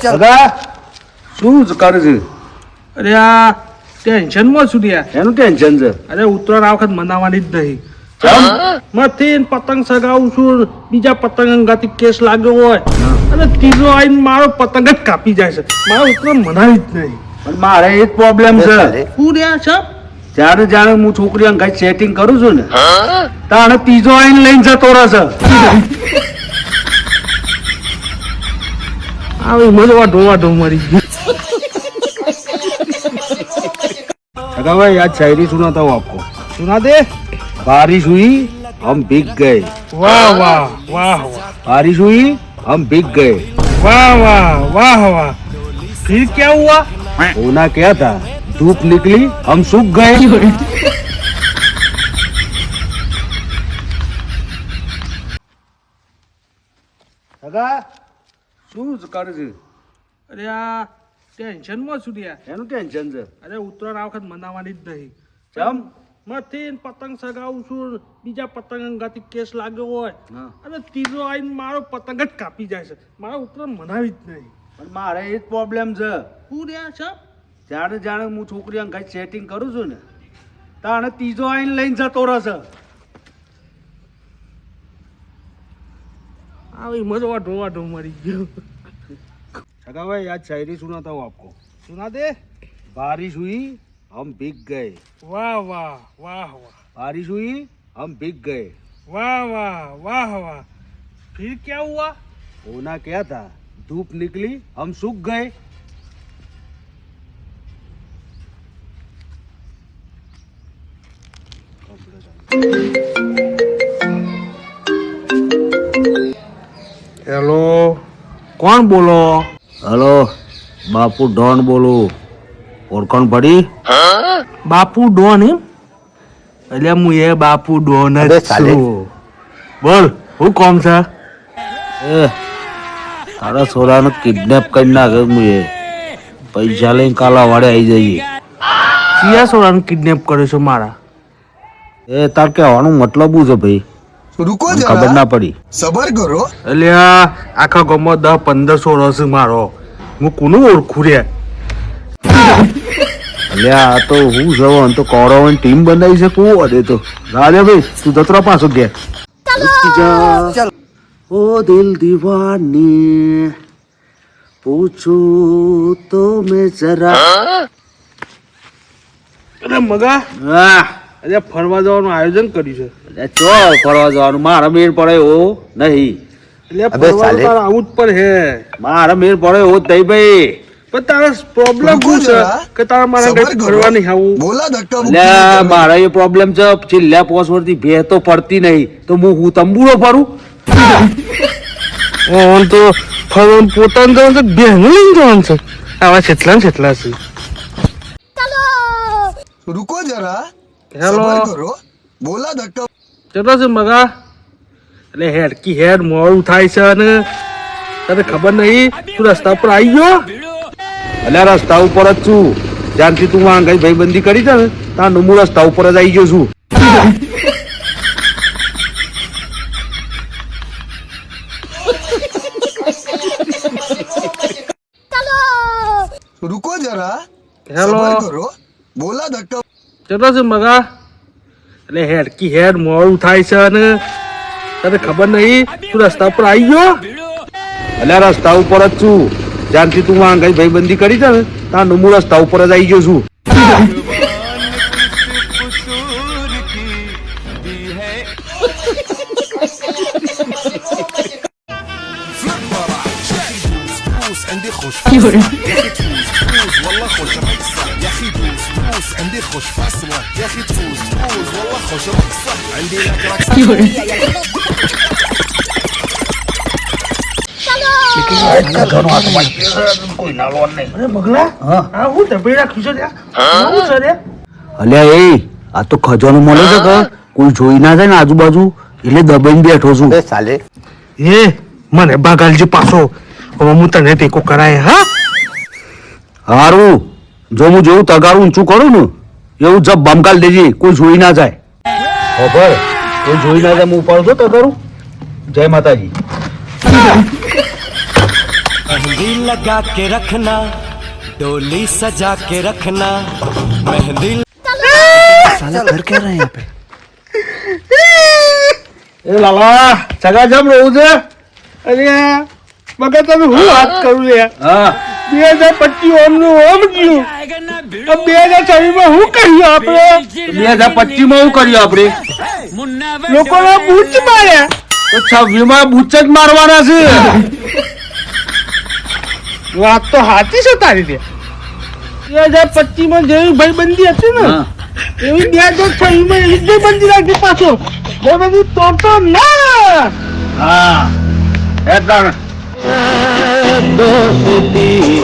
સગા શું કરે છે? અરે આ ટેન્શનમાં છું યાર. એનું ટેન્શન છે? અરે ઉત્તરાયણ આ વખત મનાવવાની જ નહીં. મથી પતંગ સગાવું છું, બીજા પતંગ અંગાથી કેસ લાગ્યો હોય અને ત્રીજો આવીને મારો પતંગ જ કાપી જાય છે. મારે ઉત્તરાયણ મનાવી જ નહીં. પણ મારે એ જ પ્રોબ્લેમ છે. શું રહ્યા છે? જાણે હું છોકરી અંગાઈ સેટિંગ કરું છું ને તાણે ત્રીજો આવીને લઈને જતો રહેશે. આવી મજવા ઢોવા મરી ગયું. सगा भाई आज शायरी सुनाता हूँ आपको. सुना दे. बारिश हुई हम भीग गए. वाह वाह वाह वाह. बारिश हुई हम भीग गए. वाह वाह वाह वाह. फिर क्या हुआ? होना क्या था, धूप निकली हम सूख गए. સગા શું કરે છે? અરે આ ટેન્શનમાં છું યાર. એનું ટેન્શન છે? અરે ઉત્તરાયણ આ વખત મનાવવાની જ નહીં. ચમ? મથી પતંગ સગાવું છું, બીજા પતંગ અંગાથી કેસ લાગ્યો હોય અને ત્રીજો આવીને મારો પતંગ જ કાપી જાય છે. મારે ઉત્તરાયણ મનાવી જ નહીં. પણ મારે એ જ પ્રોબ્લેમ છે. શું રહ્યા છે? જાણે હું છોકરી અંગાઈ સેટિંગ કરું છું ને તાણે ત્રીજો આવીને લઈને જતો રહેશે. આવી મજવા ઢોવા મરી ગયો. सगा भाई आज शायरी सुनाता हूँ आपको. सुना दे. बारिश हुई हम भीग गए. वाह वाह वाह वाह. बारिश हुई हम भीग गए. वाह वाह वाह वाह. फिर क्या हुआ? होना क्या था, धूप निकली हम सूख गए. હેલો, કોણ બોલો? हेलो बापू डॉन बोलो. ओळखण पड़ी? બાપુ ડોન એમ? એટલે હું એ બાપુ ડોન જ છું. બોલ હું કોમ છે? ए तारा छोराने किडनेप कर नाखे मुझे. पैसा लઈને કાલા વાડે આવી જઈએ. સિયા સોરાને કિડનેપ કર્યો છો મારા? એ તાર કહેવાનો મતલબ શું છે ભાઈ? रुको ખબર ના પડી. सबर करो. એટલે આખા ગામમાં 10-15 વર્ષ મારો હું કોનું ઓળખું રે? એટલે આ તો હું જવાનું તો કૌરવની ટીમ બનાવી છે કોણ અરે તો રાજા ભાઈ તું દતરા પાછો ગયા. ઓ દિલ દીવાની પૂછું તો મેં જરા. અરે મગા, હા અરે ફરવા જવાનું આયોજન કર્યું છે. એટલે ચો ફરવા જવાનું મારા મેળ પડે એવો નહીં. એટલે ફરવા તો તારે આવું જ પડે હે. મારા મેળ પડે એવો જ નહીં ભાઈ. પણ તારા પ્રોબ્લેમ શું છે કે તારા મારા કઈ ફરવા નહીં આવું? बोला धक्का એટલે મારા એ પ્રોબ્લેમ છે છેલ્લા 5 વર્ષથી ભે તો પડતી નહીં તો હું તંબુરો ફરું. ઓન તો ફરવાનું પોતાનું જવાનું છે, બહેનું લઈને જવાનું છે. આવા છેટલા છે. रुको जरा. હેલો, सबर करो. बोला धक्का. ચલો છે મગા. એટલે હેડકી હેડ મોડું થાય છે અને તને ખબર નહીં તું રસ્તા પર આવી ગયો? એટલે રસ્તા ઉપર જ છું. જ્યાંથી તું આંગળી ભાઈબંધી કરી છે ને ત્યાં હું રસ્તા ઉપર જ આવી ગયો છું. रुको जरा. હેલો, सबर करो. बोला धक्का. ચલો છે મગા. એટલે હેડકી હેડ મોડું થાય છે અને તને ખબર નહીં તું રસ્તા પર આવી ગયો? એટલે રસ્તા ઉપર જ છું. જ્યાંથી તું આંગળી ભાઈબંધી કરી છે ને ત્યાં હું રસ્તા ઉપર જ આવી ગયો છું. عندي خوش فاسوة يا اخي تفوز والله خوش رقصة يا اخي تفوز عندي خوش فاسوة يا اخي تفوز والله خوش رقصة عندي لك رقصة અલ્યા એ આ તો ખજાનો મળે છે કે કોઈ જોઈ ના જાય ને આજુબાજુ એટલે દબાઈને બેઠો છું. એ મને બાગાલજી પાછો હવે હું તને ટેકો કરાય. હા હારું જો હું જેવું તગારું ઊંચું કરું ને એવું જબ બમકાલ દેજે કોઈ જોઈ ના જાય. ખબર કોઈ જોઈ ના જાય હું ઉપાડું છું તગારું. જય માતાજી. मेहंदी लगा के रखना डोली सजा के रखना मेहंदी એ લાલા સગા જમ રહું છે અરે મગર તમે હું વાત કરું લે હા 2025 ઓમનું ઓમ ગયું 2026 માં હું કર્યું આપણે 2025 માં શું કર્યું આપણે લોકોના બૂચ માર્યા તો 26 માં બૂચ જ મારવાના છે વાત તો સાચી છે તારી તે 2025 માં જેવી ભાઈબંધી હતી ને એવી 2026 માં એવી જ ભાઈબંધી રાખી પાછો ભાઈબંધી તોડતો ના હા એટલે દોસ્તી